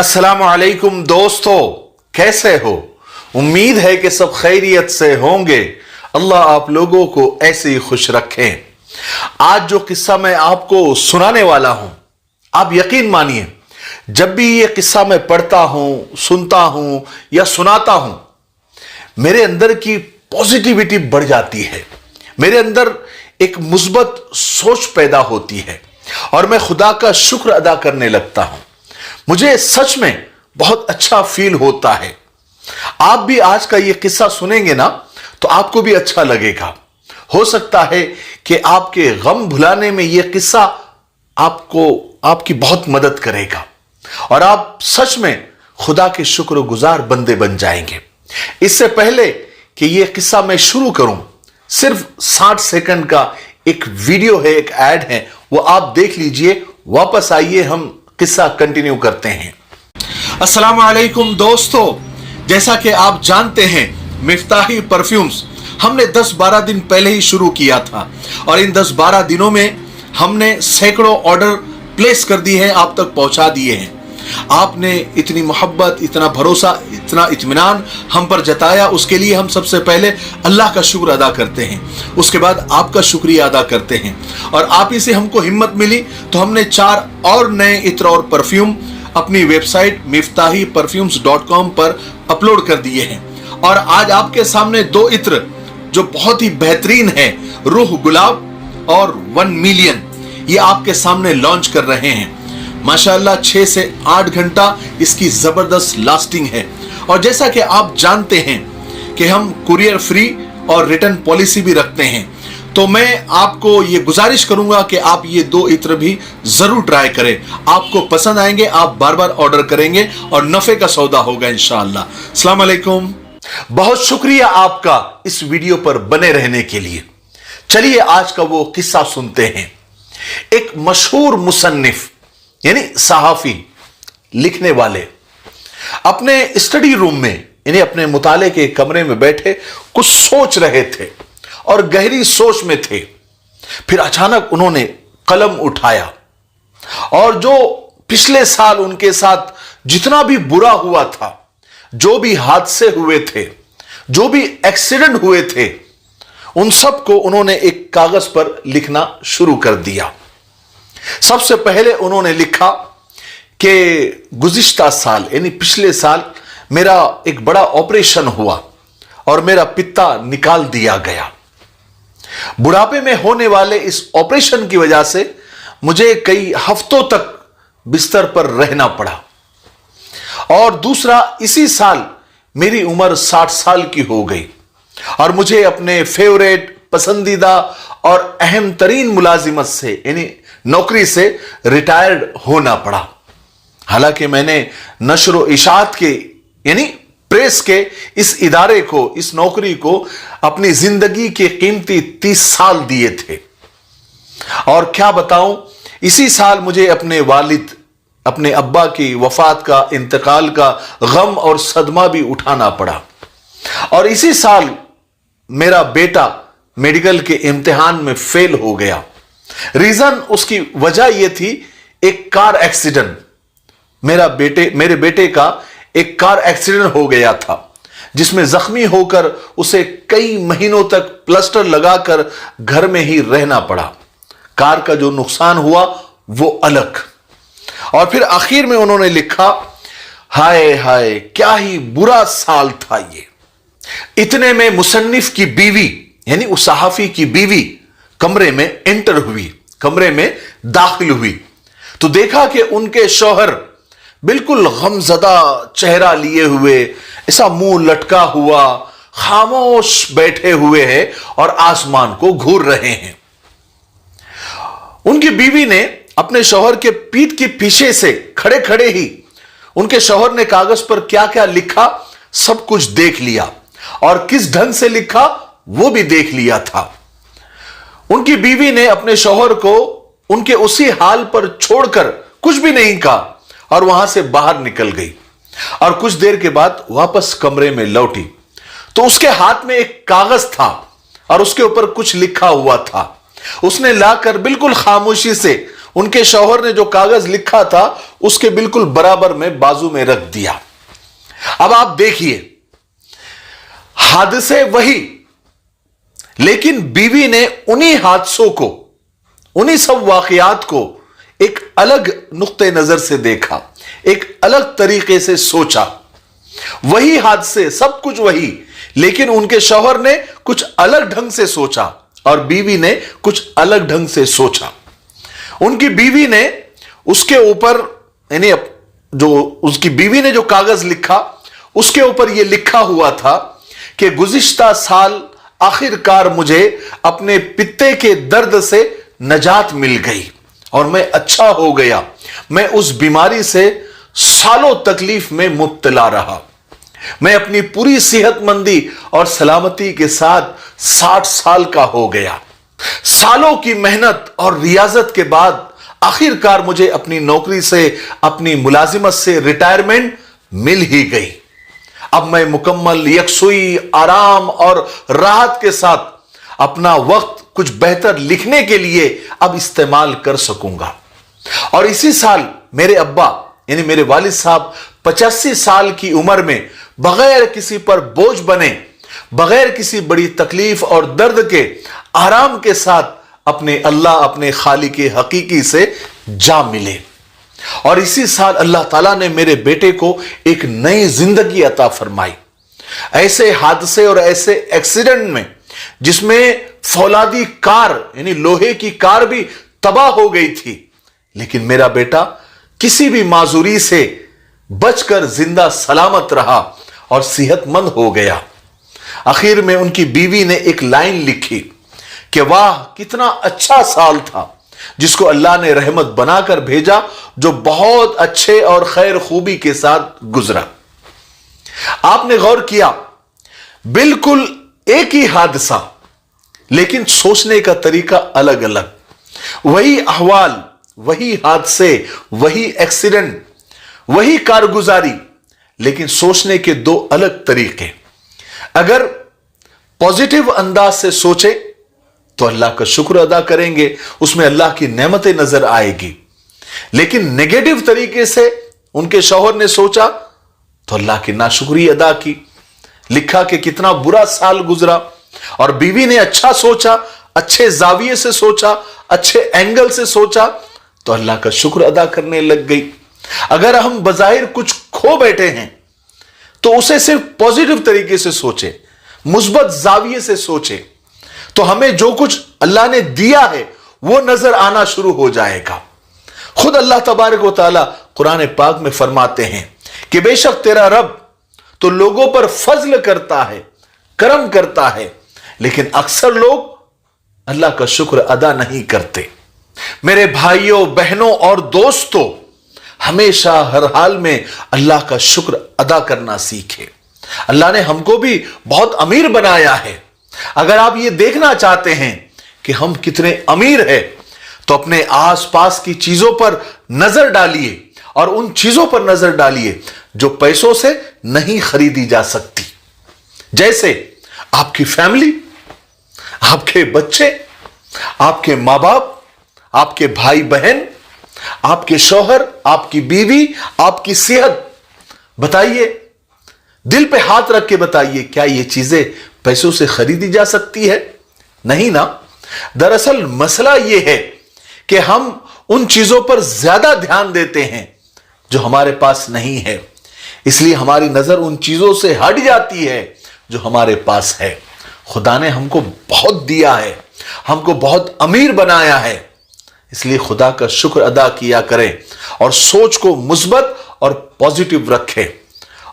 अस्सलाम वालेकुम दोस्तों, कैसे हो? उम्मीद है कि सब खैरियत से होंगे। अल्लाह आप लोगों को ऐसे ही खुश रखें। आज जो किस्सा मैं आपको सुनाने वाला हूं, आप यकीन मानिए, जब भी ये किस्सा मैं पढ़ता हूं, सुनता हूं या सुनाता हूं, मेरे अंदर की पॉजिटिविटी बढ़ जाती है, मेरे अंदर एक मुस्बत सोच पैदा होती है और मैं खुदा का शुक्र अदा करने लगता हूं। मुझे सच में बहुत अच्छा फील होता है। आप भी आज का ये किस्सा सुनेंगे ना तो आपको भी अच्छा लगेगा। हो सकता है कि आपके गम भुलाने में यह किस्सा आपकी बहुत मदद करेगा और आप सच में खुदा के शुक्रगुजार बंदे बन जाएंगे। इससे पहले कि यह किस्सा मैं शुरू करूं, सिर्फ 60 सेकंड का एक वीडियो है, एक ऐड है, वो आप देख लीजिए। वापस आइए, हम किस्सा कंटिन्यू करते हैं। अस्सलाम वालेकुम दोस्तों, जैसा कि आप जानते हैं, मिफ्ताही परफ्यूम्स हमने 10-12 दिन पहले ही शुरू किया था और इन 10-12 दिनों में हमने सैकड़ों ऑर्डर प्लेस कर दिए हैं, आप तक पहुंचा दिए हैं। आपने इतनी मोहब्बत, इतना भरोसा, इतना इत्मीनान हम पर जताया, उसके लिए हम सबसे पहले अल्लाह का शुक्र अदा करते हैं। उसके बाद आपका शुक्रिया अदा करते हैं और आप ही से हमको हिम्मत मिली तो हमने 4 और नए इत्र और परफ्यूम अपनी वेबसाइट miftahiperfumes.com पर अपलोड कर दिए हैं और आज आपके सामने 2 इत्र जो बहुत ही बेहतरीन है, रूह गुलाब और 1 मिलियन, ये आपके सामने लॉन्च कर रहे हैं। माशाअल्लाह 6 से 8 घंटा इसकी जबरदस्त लास्टिंग है और जैसा कि आप जानते हैं कि हम कुरियर फ्री और रिटर्न पॉलिसी भी रखते हैं, तो मैं आपको ये गुजारिश करूंगा कि आप ये 2 इत्र भी जरूर ट्राई करें। आपको पसंद आएंगे, आप बार बार ऑर्डर करेंगे और नफे का सौदा होगा इंशाअल्लाह। अस्सलाम वालेकुम। बहुत शुक्रिया आपका इस वीडियो पर बने रहने के लिए। चलिए आज का वो किस्सा सुनते हैं। एक मशहूर मुसन्निफ यानी सहाफी, लिखने वाले, अपने स्टडी रूम में यानी अपने मुताले के कमरे में बैठे कुछ सोच रहे थे और गहरी सोच में थे। फिर अचानक उन्होंने कलम उठाया और जो पिछले साल उनके साथ जितना भी बुरा हुआ था, जो भी हादसे हुए थे, जो भी एक्सीडेंट हुए थे, उन सब को उन्होंने एक कागज पर लिखना शुरू कर दिया। सबसे पहले उन्होंने लिखा कि गुज़िश्ता साल यानी पिछले साल मेरा एक बड़ा ऑपरेशन हुआ और मेरा पित्ता निकाल दिया गया। बुढ़ापे में होने वाले इस ऑपरेशन की वजह से मुझे कई हफ्तों तक बिस्तर पर रहना पड़ा। और दूसरा, इसी साल मेरी उम्र 60 साल की हो गई और मुझे अपने फेवरेट, पसंदीदा और अहम तरीन मुलाजिमत से यानी नौकरी से रिटायर्ड होना पड़ा। हालांकि मैंने नशर व इशाअत के यानी प्रेस के इस इदारे को, इस नौकरी को अपनी जिंदगी के कीमती 30 साल दिए थे और क्या बताऊं, इसी साल मुझे अपने वालिद, अपने अब्बा की वफात का, इंतकाल का गम और सदमा भी उठाना पड़ा। और इसी साल मेरा बेटा मेडिकल के इम्तिहान में फेल हो गया। रीजन, उसकी वजह यह थी एक कार एक्सीडेंट। मेरे बेटे का एक कार एक्सीडेंट हो गया था जिसमें जख्मी होकर उसे कई महीनों तक प्लास्टर लगाकर घर में ही रहना पड़ा। कार का जो नुकसान हुआ वो अलग। और फिर आखिर में उन्होंने लिखा, हाय हाय क्या ही बुरा साल था ये। इतने में मुसन्निफ की बीवी यानी उस सहाफी की बीवी कमरे में एंटर हुई, कमरे में दाखिल हुई तो देखा कि उनके शौहर बिल्कुल गमजदा चेहरा लिए हुए, ऐसा मुंह लटका हुआ, खामोश बैठे हुए हैं और आसमान को घूर रहे हैं। उनकी बीवी ने अपने शौहर के पीठ के पीछे से खड़े खड़े ही उनके शौहर ने कागज पर क्या क्या लिखा सब कुछ देख लिया और किस ढंग से लिखा वो भी देख लिया था। उनकी बीवी ने अपने शौहर को उनके उसी हाल पर छोड़कर कुछ भी नहीं कहा और वहां से बाहर निकल गई और कुछ देर के बाद वापस कमरे में लौटी तो उसके हाथ में एक कागज था और उसके ऊपर कुछ लिखा हुआ था। उसने लाकर बिल्कुल खामोशी से उनके शौहर ने जो कागज लिखा था उसके बिल्कुल बराबर में बाजू में रख दिया। अब आप देखिए, हादसे वही, लेकिन बीवी ने उन्हीं हादसों को, उन्हीं सब वाकयात को एक अलग नुक्ते नजर से देखा, एक अलग तरीके से सोचा। वही हादसे, सब कुछ वही, लेकिन उनके शौहर ने कुछ अलग ढंग से सोचा और बीवी ने कुछ अलग ढंग से सोचा। उनकी बीवी ने उसके ऊपर, यानी जो उसकी बीवी ने जो कागज लिखा उसके ऊपर यह लिखा हुआ था कि गुज़िश्ता साल आखिरकार मुझे अपने पित्ते के दर्द से नजात मिल गई और मैं अच्छा हो गया। मैं उस बीमारी से सालों तकलीफ में मुब्तला रहा। मैं अपनी पूरी सेहतमंदी और सलामती के साथ 60 साल का हो गया। सालों की मेहनत और रियाजत के बाद आखिरकार मुझे अपनी नौकरी से, अपनी मुलाजिमत से रिटायरमेंट मिल ही गई। अब मैं मुकम्मल यकसुई, आराम और राहत के साथ अपना वक्त कुछ बेहतर लिखने के लिए अब इस्तेमाल कर सकूंगा। और इसी साल मेरे अब्बा यानी मेरे वालिद साहब 85 साल की उम्र में बगैर किसी पर बोझ बने, बगैर किसी बड़ी तकलीफ और दर्द के आराम के साथ अपने अल्लाह, अपने खालिक हकीकी से जा मिले। और इसी साल अल्लाह ताला ने मेरे बेटे को एक नई जिंदगी अता फरमाई। ऐसे हादसे और ऐसे एक्सीडेंट में जिसमें फौलादी कार यानी लोहे की कार भी तबाह हो गई थी, लेकिन मेरा बेटा किसी भी माजूरी से बचकर जिंदा सलामत रहा और सेहतमंद हो गया। आखिर में उनकी बीवी ने एक लाइन लिखी कि वाह कितना अच्छा साल था जिसको अल्लाह ने रहमत बनाकर भेजा, जो बहुत अच्छे और खैर खूबी के साथ गुजरा। आपने गौर किया, बिल्कुल एक ही हादसा लेकिन सोचने का तरीका अलग अलग। वही अहवाल, वही हादसे, वही एक्सीडेंट, वही कारगुजारी, लेकिन सोचने के दो अलग तरीके। अगर पॉजिटिव अंदाज से सोचे तो अल्लाह का शुक्र अदा करेंगे, उसमें अल्लाह की नेमतें नजर आएगी। लेकिन नेगेटिव तरीके से उनके शौहर ने सोचा तो अल्लाह की नाशुक्री अदा की, लिखा कि कितना बुरा साल गुजरा। और बीवी ने अच्छा सोचा, अच्छे जाविये से सोचा, अच्छे एंगल से सोचा तो अल्लाह का शुक्र अदा करने लग गई। अगर हम बजाहिर कुछ खो बैठे हैं तो उसे सिर्फ पॉजिटिव तरीके से सोचे, मुस्बत जाविये से सोचे, तो हमें जो कुछ अल्लाह ने दिया है वो नजर आना शुरू हो जाएगा। खुद अल्लाह तबारक व तआला कुरान पाक में फरमाते हैं कि बेशक तेरा रब तो लोगों पर फजल करता है, करम करता है, लेकिन अक्सर लोग अल्लाह का शुक्र अदा नहीं करते। मेरे भाइयों, बहनों और दोस्तों, हमेशा हर हाल में अल्लाह का शुक्र अदा करना सीखे। अल्लाह ने हमको भी बहुत अमीर बनाया है। अगर आप ये देखना चाहते हैं कि हम कितने अमीर हैं तो अपने आसपास की चीजों पर नजर डालिए और उन चीजों पर नजर डालिए जो पैसों से नहीं खरीदी जा सकती। जैसे आपकी फैमिली, आपके बच्चे, आपके मां बाप, आपके भाई बहन, आपके शौहर, आपकी बीवी, आपकी सेहत। बताइए, दिल पे हाथ रख के बताइए, क्या ये चीजें पैसों से खरीदी जा सकती है? नहीं ना। दरअसल मसला यह है कि हम उन चीजों पर ज्यादा ध्यान देते हैं जो हमारे पास नहीं है, इसलिए हमारी नजर उन चीजों से हट जाती है जो हमारे पास है। खुदा ने हमको बहुत दिया है, हमको बहुत अमीर बनाया है, इसलिए खुदा का शुक्र अदा किया करें और सोच को मुस्बत और पॉजिटिव रखें।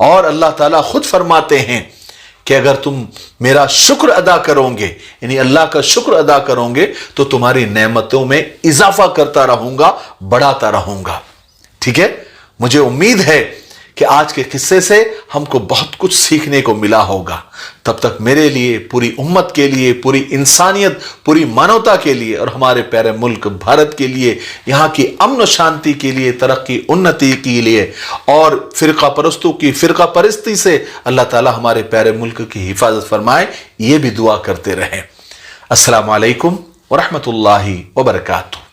और अल्लाह ताला खुद फरमाते हैं कि अगर तुम मेरा शुक्र अदा करोगे, यानी अल्लाह का शुक्र अदा करोगे, तो तुम्हारी नेमतों में इजाफा करता रहूंगा, बढ़ाता रहूंगा। ठीक है, मुझे उम्मीद है कि आज के किस्से से हमको बहुत कुछ सीखने को मिला होगा। तब तक मेरे लिए, पूरी उम्मत के लिए, पूरी इंसानियत, पूरी मानवता के लिए और हमारे प्यारे मुल्क भारत के लिए, यहाँ की अमन शांति के लिए, तरक्की उन्नति के लिए और फिरका परस्तों की फिरका परस्ती से अल्लाह ताला हमारे प्यारे मुल्क की हिफाजत फरमाए, ये भी दुआ करते रहें। अस्सलामु अलैकुम व रहमतुल्लाहि व बरकातुहू।